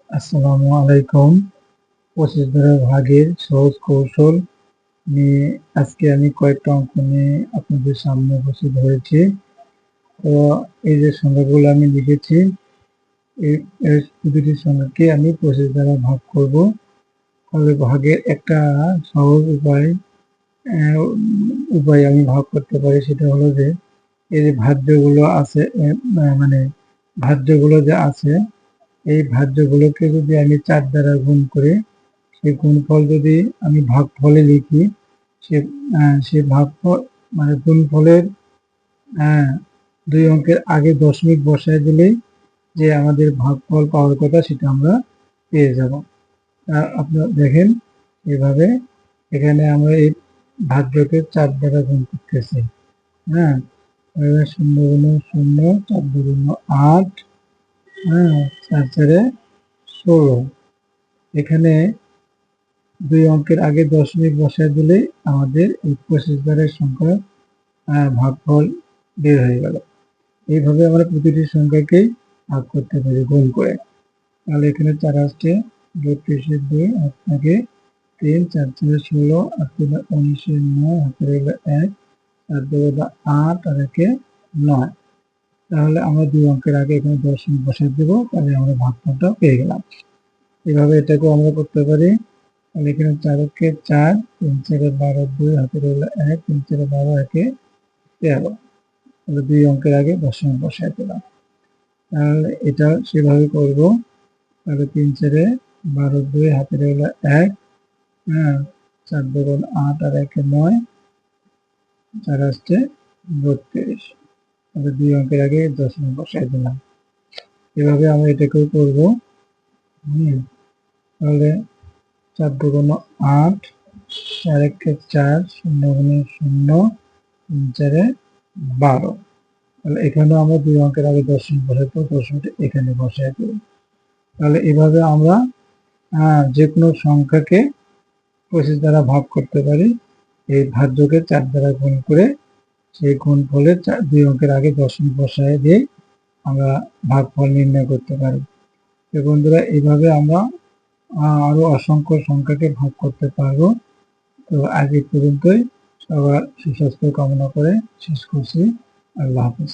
আসসালামু আলাইকুম। 25 ধারা ভাগের সহজ কৌশল নিয়ে আজকে আমি কয়েকটা অঙ্ক নিয়ে আপনাদের সামনে উপস্থিত হয়েছি। তো এই যে সংখ্যাগুলো আমি লিখেছি, এর প্রতিটি সংখ্যাকে আমি 25 দ্বারা ভাগ করব। তবে ভাগের একটা সহজ উপায় আমি ভাগ করতে পারি, সেটা হলো যে এই যে ভাজ্যগুলো আছে, মানে ভাজ্যগুলো যে আছে, এই ভাজ্যগুলোকে যদি আমি 4 দ্বারা গুণ করে সেই গুণফল যদি আমি ভাগফলে লিখি, সে ভাগফল মানে গুণফলের 2 অঙ্কের আগে দশমিক বসায় দিলেই যে আমাদের ভাগফল পাওয়ার কথা সেটা আমরা পেয়ে যাব। আপনারা দেখেন এভাবে, এখানে আমরা এই ভাজ্যকে 4 দ্বারা গুণ করতেছি। হ্যাঁ, 0 গুণ 0, 4 গুণ 8, 4 4 16। এখানে 2 অঙ্কের আগে দশমিক বসায় দিলেই আমাদের এই 25 দ্বারের সংখ্যার ভাগফল বের হয়ে গেল। এইভাবে আমরা প্রতিটি সংখ্যাকেই ভাগ করতে পারি গুণ করে। তাহলে এখানে 4 আসছে 32 2, হাত থাকে 3, 4 4 16, 8 19 9, হাতে রইল 1, 4 2 8 আর 1 9। তাহলে আমরা 2 অঙ্কের আগে এখানে দশমিক বসায় দেবো, তাহলে আমরা ভাগফলটা পেয়ে গেলাম। এভাবে এটাকেও আমরা করতে পারি। তাহলে এখানে 4 কে 4, 3 4 12, 2 হাতে রইল 1, 3 4 12, 1 13। তাহলে 2 অঙ্কের আগে দশমিক বসায় দিলাম। তাহলে এটা সেভাবে করব। তাহলে 3 4 12, 2 হাতে রইল 1, 4 2 8 আর 1 9, 4 আসছে 32। তাহলে 2 অঙ্কের আগে দশমিক বসায় দিলাম। এভাবে আমরা এটাকেও করব। তাহলে 4 2 8, 4 1 4, 0 0, 3 4 12। তাহলে এখানেও আমরা 2 অঙ্কের আগে দশমিক বসাবো, দশমিকটা এখানে বসায় দেব। তাহলে এভাবে আমরা যে কোনো সংখ্যাকে 25 দ্বারা ভাগ করতে পারি। এই ভাজ্যকে 4 দ্বারা গুণ করে সেই গুণফলের 2 অঙ্কের আগে দশমিক বসায় দিয়ে আমরা ভাগফল নির্ণয় করতে পারি। তো বন্ধুরা, এইভাবে আমরা আরো অসংখ্য সংখ্যাকে ভাগ করতে পারবো। তো আজ এই পর্যন্তই। সবার সুস্বাস্থ্য কামনা করে শেষ করছি। আল্লাহ হাফেজ।